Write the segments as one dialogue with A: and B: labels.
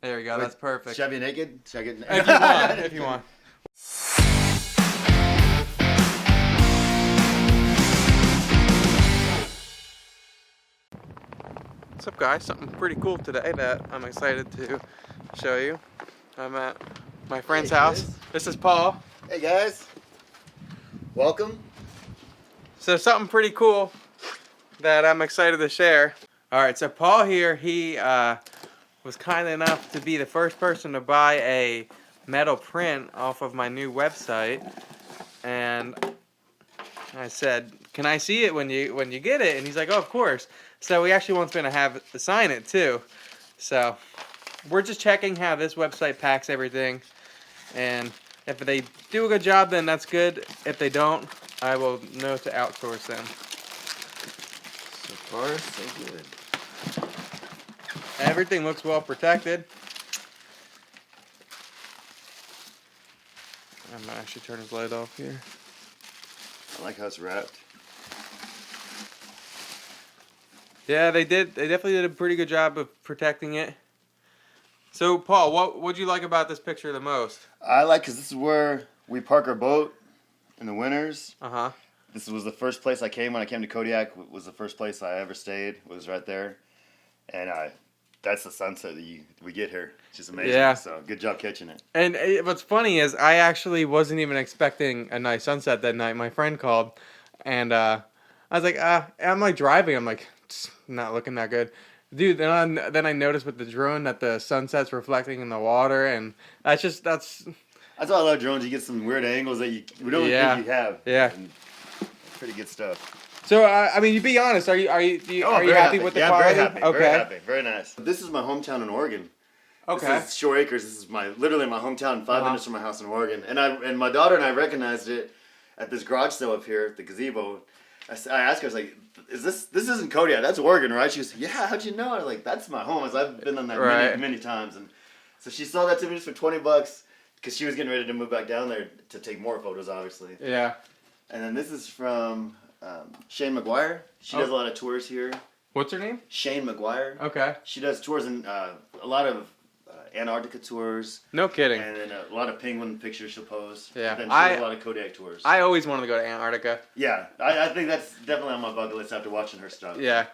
A: There we go. That's perfect.
B: Should I be naked? Should I get naked?
A: If you want. If you want. What's up, guys? Something pretty cool today that I'm excited to show you. I'm at my friend's house.
B: Guys.
A: This is Paul.
B: Hey guys, welcome.
A: So something pretty cool that I'm excited to share. All right, so Paul here, he was kind enough to be the first person to buy a metal print off of my new website, and I said, "Can I see it when you get it?" And he's like, "Oh, of course." So he actually wants me to have to sign it too. So we're just checking how this website packs everything, and if they do a good job, then that's good. If they don't, I will know to outsource them.
B: So far, so good.
A: Everything looks well protected. I'm gonna actually turn his light off here.
B: I like how it's wrapped.
A: Yeah, they definitely did a pretty good job of protecting it. So, Paul, what would you like about this picture the most?
B: I like because this is where we park our boat in the winters.
A: Uh-huh.
B: This was the first place I came when I came to Kodiak. Was the first place I ever stayed. Was right there, and that's the sunset that we get here. It's just amazing.
A: Yeah.
B: So good job catching it.
A: And what's funny is I actually wasn't even expecting a nice sunset that night. My friend called, and I was like, I'm like driving. I'm like, it's not looking that good. Dude, then I noticed with the drone that the sunset's reflecting in the water, and that's
B: why I love drones. You get some weird angles that we don't think you have.
A: Yeah.
B: And pretty good stuff.
A: So I mean, you be honest. Are you happy with the quality?
B: Very happy.
A: Okay.
B: Very happy. Very nice. This is my hometown in Oregon.
A: Okay.
B: This is Shore Acres. This is literally my hometown, 5 minutes from my house in Oregon. And my daughter and I recognized it at this garage sale up here at the gazebo. I asked her, I was like, this isn't Kodiak, that's Oregon, right? She was, yeah, how'd you know? I was like, that's my home. I've been on that many times. And so she sold that to me just for $20 because she was getting ready to move back down there to take more photos, obviously.
A: Yeah.
B: And then this is from Shane McGuire. She does a lot of tours here.
A: What's her name?
B: Shane McGuire.
A: Okay.
B: She does tours in a lot of Antarctica tours.
A: No kidding.
B: And then a lot of penguin pictures she'll post.
A: Yeah.
B: And then she does a lot of Kodiak tours.
A: I always wanted to go to Antarctica.
B: Yeah. I think that's definitely on my bucket list after watching her stuff.
A: Yeah.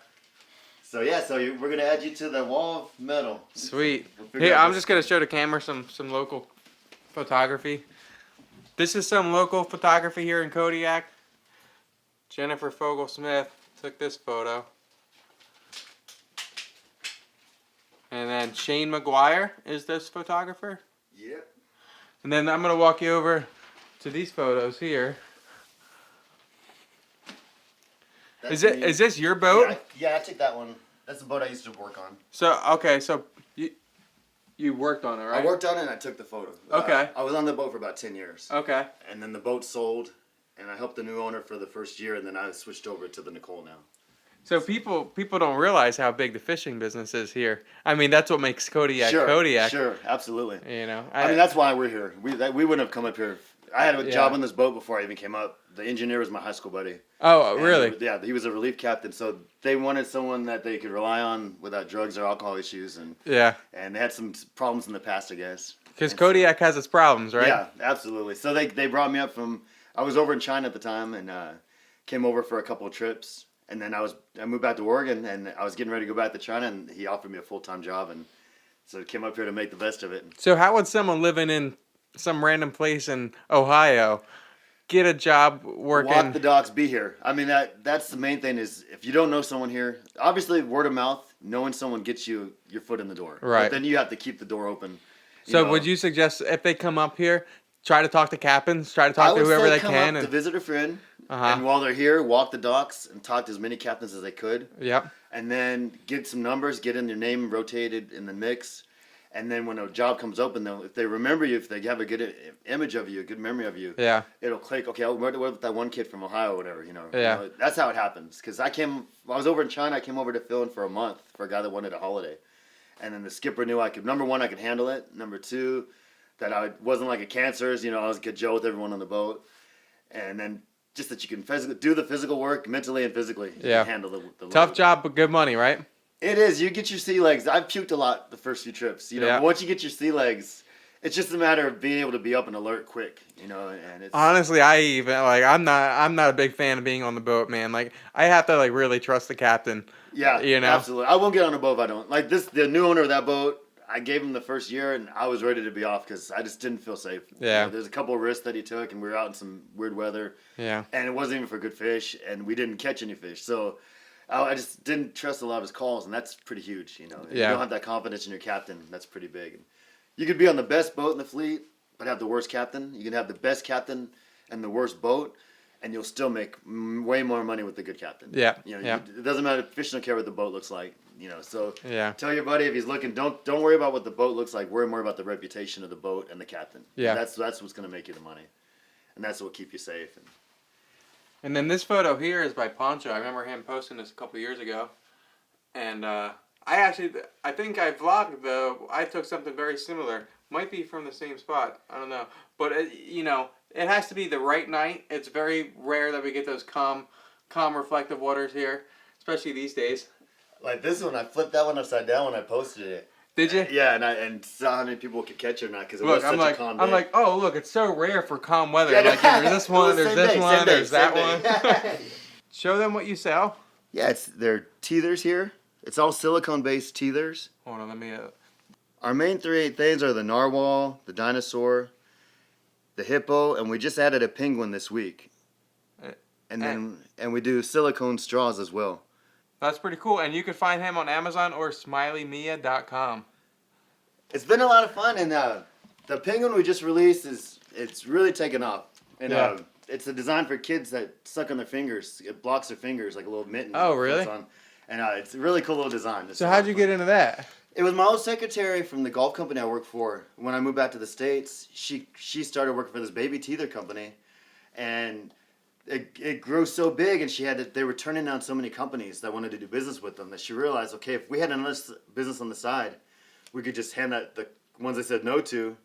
B: So we're going to add you to the wall of metal.
A: Sweet. Here, I'm just going to show the camera some local photography. This is some local photography here in Kodiak. Jennifer Fogel-Smith took this photo. And then Shane McGuire is this photographer.
B: Yep.
A: And then I'm going to walk you over to these photos here. Is this your boat?
B: Yeah, I took that one. That's the boat I used to work on.
A: So, okay, so you worked on it, right?
B: I worked on it and I took the photo.
A: Okay.
B: I was on the boat for about 10 years.
A: Okay.
B: And then the boat sold, and I helped the new owner for the first year, and then I switched over to the Nicole now.
A: So people don't realize how big the fishing business is here. I mean, that's what makes Kodiak Kodiak.
B: Sure, absolutely.
A: You know,
B: I mean, that's why we're here. We wouldn't have come up here. I had a job on this boat before I even came up. The engineer was my high school buddy.
A: Oh, really?
B: Yeah, he was a relief captain, so they wanted someone that they could rely on without drugs or alcohol issues, and they had some problems in the past, I guess.
A: Because Kodiak has its problems, right?
B: Yeah, absolutely. So they brought me up from. I was over in China at the time, and came over for a couple of trips. And then I moved back to Oregon, and I was getting ready to go back to China, and he offered me a full-time job, and so I came up here to make the best of it.
A: So how would someone living in some random place in Ohio get a job working?
B: Walk the docks, be here. I mean, that's the main thing is if you don't know someone here, obviously word of mouth, knowing someone gets you your foot in the door.
A: Right.
B: But then you have to keep the door open.
A: So would you suggest if they come up here, try to talk to captains, try to talk to whoever they can?
B: I would say come up to visit a friend. And while they're here, walk the docks and talk to as many captains as they could.
A: Yep.
B: And then get some numbers, get in their name rotated in the mix. And then when a job comes open, if they remember you, if they have a good image of you, a good memory of you, it'll click. Okay, what about that one kid from Ohio or whatever? You know, that's how it happens. Because I was over in China. I came over to fill in for a month for a guy that wanted a holiday, and then the skipper knew I could. Number one, I could handle it. Number two, that I wasn't like a cancer's. You know, I was a good Joe with everyone on the boat, and then just that you can do the physical work mentally and physically. You can handle the
A: tough
B: load.
A: job, but good money, right?
B: It is. You get your sea legs. I've puked a lot the first few trips. You know, but once you get your sea legs, it's just a matter of being able to be up and alert quick. You know, and it's
A: honestly, I'm not a big fan of being on the boat, man. Like I have to like really trust the captain.
B: Yeah,
A: you know,
B: absolutely. I won't get on a boat if I don't like this. The new owner of that boat, I gave him the first year, and I was ready to be off because I just didn't feel safe.
A: Yeah,
B: you know, there's a couple of risks that he took, and we were out in some weird weather.
A: Yeah,
B: and it wasn't even for good fish, and we didn't catch any fish, so. I just didn't trust a lot of his calls, and that's pretty huge, you know. If you don't have that confidence in your captain, that's pretty big. You could be on the best boat in the fleet, but have the worst captain. You can have the best captain and the worst boat, and you'll still make way more money with the good captain.
A: Yeah.
B: You know, it doesn't matter. Fish don't care what the boat looks like, you know. So tell your buddy if he's looking, don't worry about what the boat looks like. Worry more about the reputation of the boat and the captain. Yeah. And that's what's going to make you the money, and that's what will keep you safe.
A: And then this photo here is by Poncho. I remember him posting this a couple years ago. And I think I vlogged though. I took something very similar. Might be from the same spot. I don't know. But, you know, it has to be the right night. It's very rare that we get those calm reflective waters here. Especially these days.
B: Like this one, I flipped that one upside down when I posted it.
A: Did you?
B: Yeah, and saw how many people could catch it or not because it was such a calm day.
A: I'm like, oh look, it's so rare for calm weather. Yeah, like there's this one, there's this one, there's that one. Show them what you sell.
B: Yeah, they're teethers here. It's all silicone-based teethers.
A: Hold on, let me.
B: Our main 3/8 things are the narwhal, the dinosaur, the hippo, and we just added a penguin this week. And we do silicone straws as well.
A: That's pretty cool, and you can find him on Amazon or SmileyMia.com.
B: It's been a lot of fun, and the penguin we just released it's really taken off, and it's a design for kids that suck on their fingers. It blocks their fingers like a little mitten.
A: Oh, really?
B: And it's a really cool little design.
A: So how'd you get into that?
B: It was my old secretary from the golf company I worked for. When I moved back to the States, she started working for this baby teether company, and it grew so big, and they were turning down so many companies that wanted to do business with them that she realized, okay, if we had another business on the side, we could just hand the ones they said no to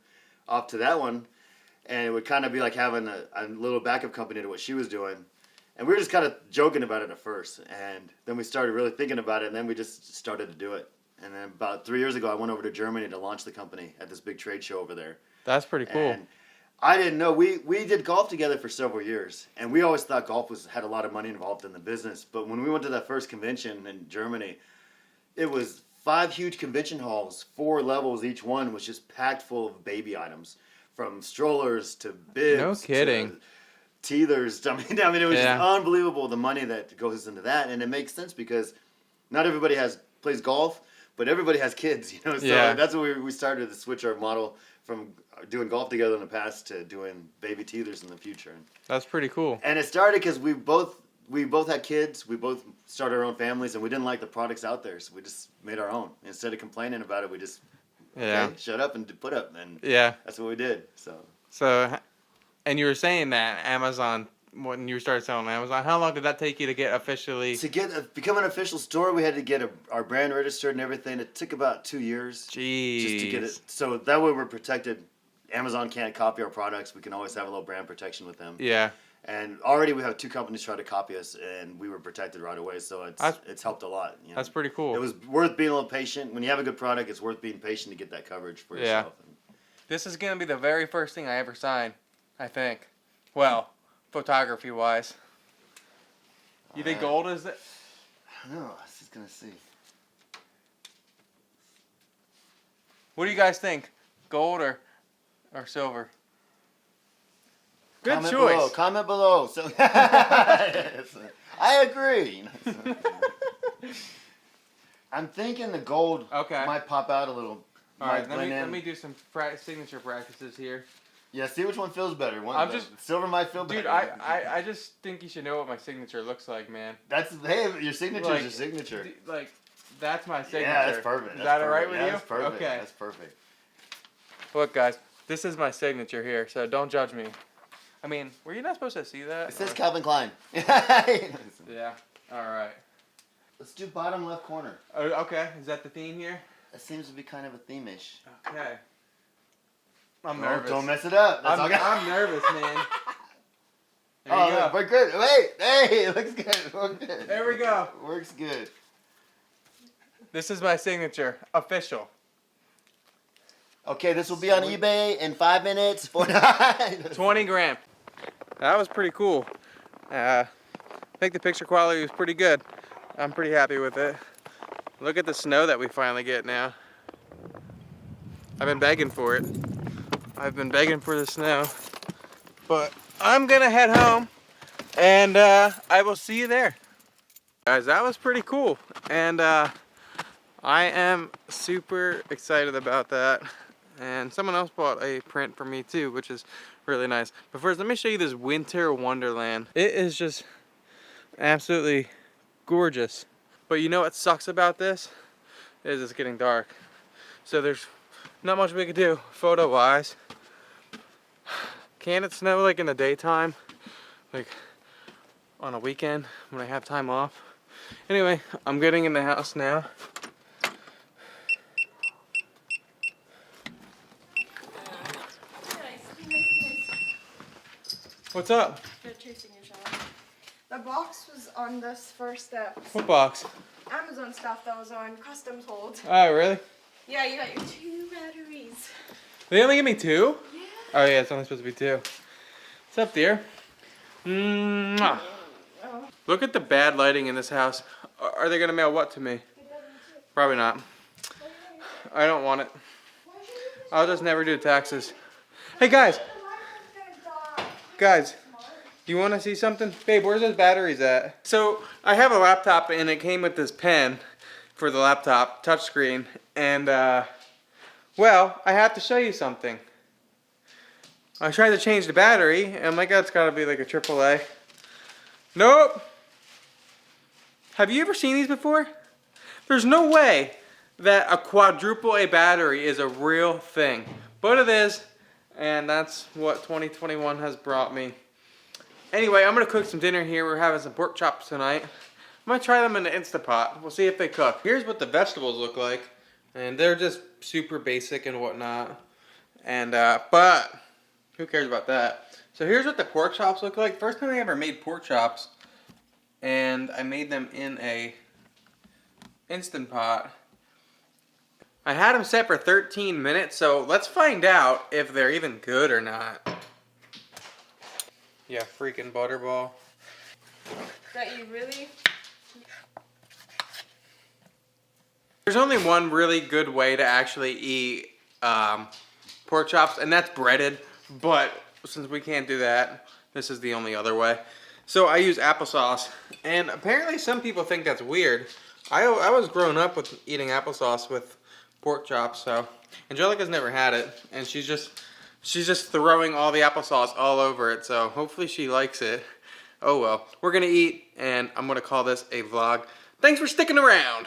B: off to that one, and it would kind of be like having a little backup company to what she was doing. And we were just kind of joking about it at first, and then we started really thinking about it, and then we just started to do it. And then about 3 years ago, I went over to Germany to launch the company at this big trade show over there.
A: That's pretty cool.
B: And I didn't know. We did golf together for several years, and we always thought golf had a lot of money involved in the business. But when we went to that first convention in Germany, it was 5 huge convention halls, 4 levels. Each one was just packed full of baby items, from strollers to bibs.
A: No kidding.
B: To teethers. I mean, it was just unbelievable the money that goes into that, and it makes sense because not everybody plays golf, but everybody has kids, you know. So that's what we started to switch our model from doing golf together in the past to doing baby teethers in the future.
A: That's pretty cool.
B: And it started because we both had kids. We both started our own families, and we didn't like the products out there, so we just made our own. Instead of complaining about it, we just shut up and put up, and that's what we did. So,
A: and you were saying that Amazon, when you started selling on Amazon, how long did that take you to get officially?
B: To become an official store, we had to get our brand registered and everything. It took about 2 years.
A: Jeez.
B: Just to get it. So that way we're protected. Amazon can't copy our products. We can always have a little brand protection with them.
A: Yeah.
B: And already we have 2 companies try to copy us, and we were protected right away. So it's helped a lot. You know?
A: That's pretty cool.
B: It was worth being a little patient. When you have a good product, it's worth being patient to get that coverage for yourself.
A: This is going to be the very first thing I ever sign, I think. Well, photography-wise. You think gold is it?
B: I don't know. I was just going to see.
A: What do you guys think? Gold or silver? Good choice.
B: Comment below. So I agree. I'm thinking the gold might pop out a little.
A: All right, let me do some signature practices here.
B: Yeah, see which one feels better. Silver might feel better.
A: Dude, I just think you should know what my signature looks like, man.
B: Your signature is your signature.
A: That's my signature.
B: Yeah, that's perfect.
A: Is that all right with you?
B: That's perfect.
A: Okay.
B: That's perfect.
A: Look, guys, this is my signature here, so don't judge me. I mean, were you not supposed to see that?
B: It says Calvin Klein.
A: Yeah. All right.
B: Let's do bottom left corner.
A: Okay. Is that the theme here?
B: That seems to be kind of a theme-ish.
A: Okay. I'm nervous.
B: Don't mess it up.
A: I'm nervous, man. There you go.
B: We're good. Wait. Hey, it looks good. We're good.
A: There we go.
B: Works good.
A: This is my signature. Official.
B: Okay, this will be on eBay in 5 minutes.
A: 20 grand. That was pretty cool. I think the picture quality was pretty good. I'm pretty happy with it. Look at the snow that we finally get now. I've been begging for it. I've been begging for the snow. But I'm gonna head home and I will see you there. Guys, that was pretty cool. And I am super excited about that. And someone else bought a print for me too, which is really nice. But first, let me show you this winter wonderland. It is just absolutely gorgeous. But you know what sucks about this? Is it's getting dark. So there's not much we can do photo-wise. Can it snow like in the daytime? Like on a weekend when I have time off? Anyway, I'm getting in the house now. What's up?
C: You're chasing your shadow. The box was on this first step.
A: What box?
C: Amazon stuff that was on customs hold.
A: Oh, really?
C: Yeah, you got your 2 batteries.
A: They only give me 2?
C: Yeah.
A: Oh yeah, it's only supposed to be 2. What's up, dear? Mwah.
C: Oh.
A: Look at the bad lighting in this house. Are they gonna mail what to me? Probably not. I don't want it. I'll just never do taxes. Hey guys! Guys, do you want to see something? Babe, where's those batteries at? So, I have a laptop and it came with this pen for the laptop, touchscreen, and well, I have to show you something. I tried to change the battery, and I'm like, oh, it's gotta be like a AAA. Nope! Have you ever seen these before? There's no way that a quadruple A battery is a real thing. But it is. And that's what 2021 has brought me. Anyway, I'm gonna cook some dinner here. We're having some pork chops tonight. I'm gonna try them in the Instapot. We'll see if they cook. Here's what the vegetables look like. And they're just super basic and whatnot. And, but, who cares about that? So here's what the pork chops look like. First time I ever made pork chops. And I made them in a Instant Pot. I had them set for 13 minutes, so let's find out if they're even good or not. Yeah, freaking butterball.
C: That you really...
A: There's only one really good way to actually eat pork chops, and that's breaded. But since we can't do that, this is the only other way. So I use applesauce, and apparently some people think that's weird. I was growing up with eating applesauce with pork chops, so Angelica's never had it, and she's just throwing all the applesauce all over it, so hopefully she likes it. Oh well, we're gonna eat, and I'm gonna call this a vlog. Thanks for sticking around.